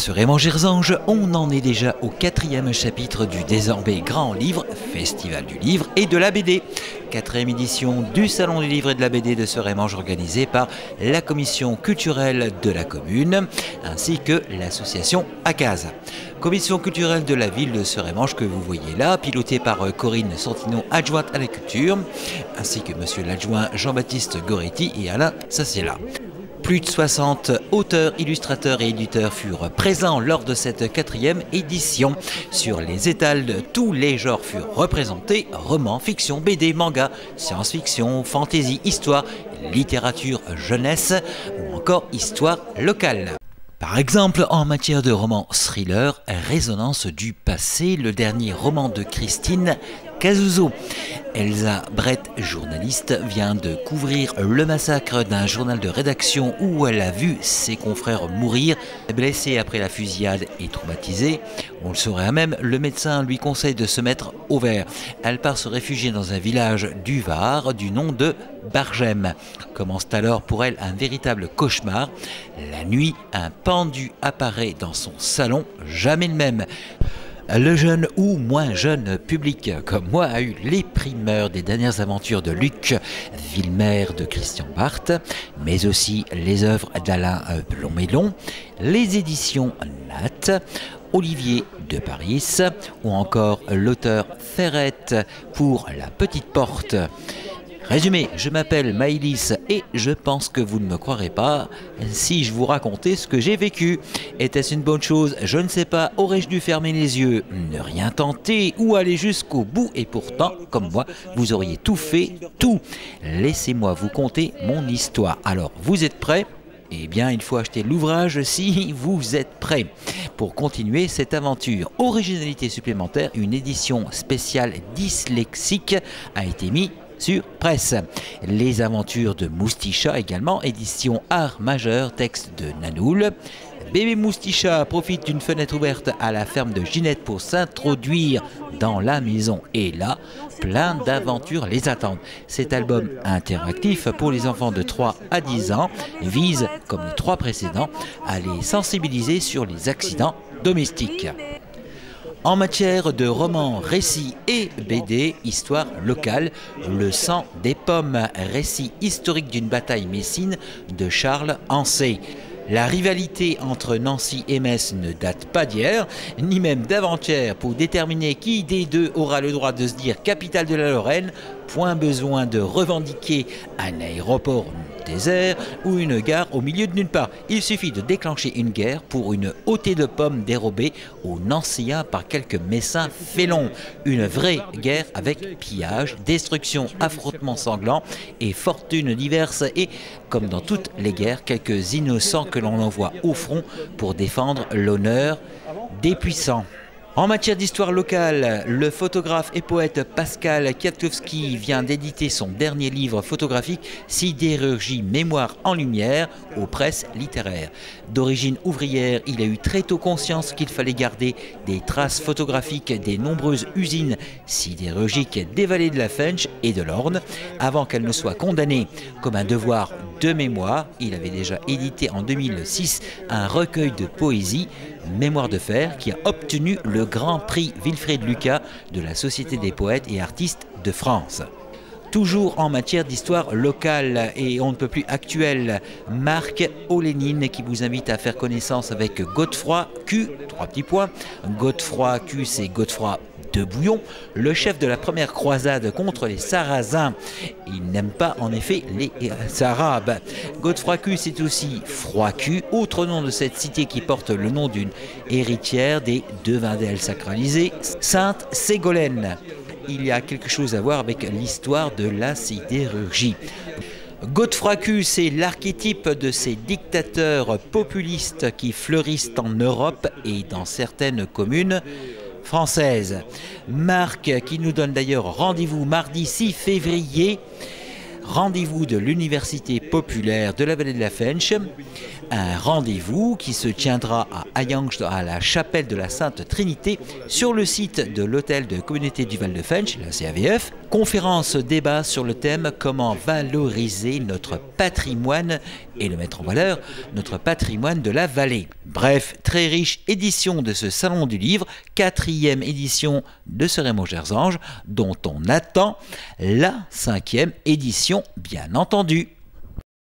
ce Raymond Gerzange, on en est déjà au 4e chapitre du désormais grand livre, Festival du livre et de la BD. 4e édition du Salon du livre et de la BD de ce Raymond organisé par la commission culturelle de la commune ainsi que l'association ACAS. Commission culturelle de la ville de Serémange que vous voyez là, pilotée par Corinne Santinon, adjointe à la culture, ainsi que monsieur l'adjoint Jean-Baptiste Goretti et Alain Sassiela. Plus de 60 auteurs, illustrateurs et éditeurs furent présents lors de cette 4e édition. Sur les étals, tous les genres furent représentés, romans, fiction, BD, manga, science-fiction, fantasy, histoire, littérature, jeunesse ou encore histoire locale. Par exemple, en matière de roman thriller, Résonance du passé, le dernier roman de Christine Cazuzo. Elsa Brett, journaliste, vient de couvrir le massacre d'un journal de rédaction où elle a vu ses confrères mourir. Blessée après la fusillade et traumatisée, on le saurait à même, le médecin lui conseille de se mettre au vert. Elle part se réfugier dans un village du Var du nom de Bargem. Commence alors pour elle un véritable cauchemar. La nuit, un pendu apparaît dans son salon, jamais le même. Le jeune ou moins jeune public, comme moi, a eu les primeurs des dernières aventures de Luc Villemer de Christian Barthes, mais aussi les œuvres d'Alain Blomélon, les éditions Nat, Olivier de Paris, ou encore l'auteur Ferrette pour La Petite Porte. Résumé, je m'appelle Maëlys et je pense que vous ne me croirez pas si je vous racontais ce que j'ai vécu. Était-ce une bonne chose? Je ne sais pas. Aurais-je dû fermer les yeux, ne rien tenter ou aller jusqu'au bout? Et pourtant, comme moi, vous auriez tout fait, tout. Laissez-moi vous conter mon histoire. Alors, vous êtes prêts? Eh bien, il faut acheter l'ouvrage si vous êtes prêts. Pour continuer cette aventure, originalité supplémentaire, une édition spéciale dyslexique a été mise sur presse. Les aventures de Mousticha également, édition art majeur, texte de Nanoul. Bébé Mousticha profite d'une fenêtre ouverte à la ferme de Ginette pour s'introduire dans la maison. Et là, plein d'aventures les attendent. Cet album interactif pour les enfants de 3 à 10 ans vise, comme les 3 précédents, à les sensibiliser sur les accidents domestiques. En matière de romans, récits et BD, histoire locale, Le sang des pommes, récit historique d'une bataille messine de Charles Ancet. La rivalité entre Nancy et Metz ne date pas d'hier, ni même d'avant-hier pour déterminer qui des deux aura le droit de se dire capitale de la Lorraine. Point besoin de revendiquer un aéroport désert ou une gare au milieu de nulle part. Il suffit de déclencher une guerre pour une hauteur de pommes dérobées aux Nancéens par quelques messins félons. Une vraie guerre avec pillage, destruction, affrontements sanglants et fortunes diverses et, comme dans toutes les guerres, quelques innocents que l'on envoie au front pour défendre l'honneur des puissants. En matière d'histoire locale, le photographe et poète Pascal Kwiatkowski vient d'éditer son dernier livre photographique Sidérurgie, mémoire en lumière aux presses littéraires. D'origine ouvrière, il a eu très tôt conscience qu'il fallait garder des traces photographiques des nombreuses usines sidérurgiques des vallées de la Fensch et de l'Orne avant qu'elles ne soient condamnées comme un devoir de mémoire. Il avait déjà édité en 2006 un recueil de poésie, Mémoire de fer, qui a obtenu le Grand Prix Wilfrid Lucas de la Société des poètes et artistes de France. Toujours en matière d'histoire locale et on ne peut plus actuelle, Marc Olénine qui vous invite à faire connaissance avec Godefroy Q, 3 petits points. Godefroy Q, c'est Godefroy de Bouillon, le chef de la première croisade contre les Sarrasins. Il n'aime pas en effet les Arabes. Godefroy Q, c'est aussi Froid Q, autre nom de cette cité qui porte le nom d'une héritière des devins d'elle sacralisés, Sainte Ségolène. Il y a quelque chose à voir avec l'histoire de la sidérurgie. Godefroy Q, c'est l'archétype de ces dictateurs populistes qui fleurissent en Europe et dans certaines communes françaises. Marc qui nous donne d'ailleurs rendez-vous mardi 6 février, rendez-vous de l'Université populaire de la vallée de la Fensch, un rendez-vous qui se tiendra à Hayange, à la chapelle de la Sainte Trinité, sur le site de l'hôtel de communauté du Val de Fensch, la CAVF. Conférence débat sur le thème « Comment valoriser notre patrimoine et le mettre en valeur, notre patrimoine de la vallée ». Bref, très très riche édition de ce Salon du Livre, 4e édition de ce Raymond Gerzange, dont on attend la 5e édition, bien entendu.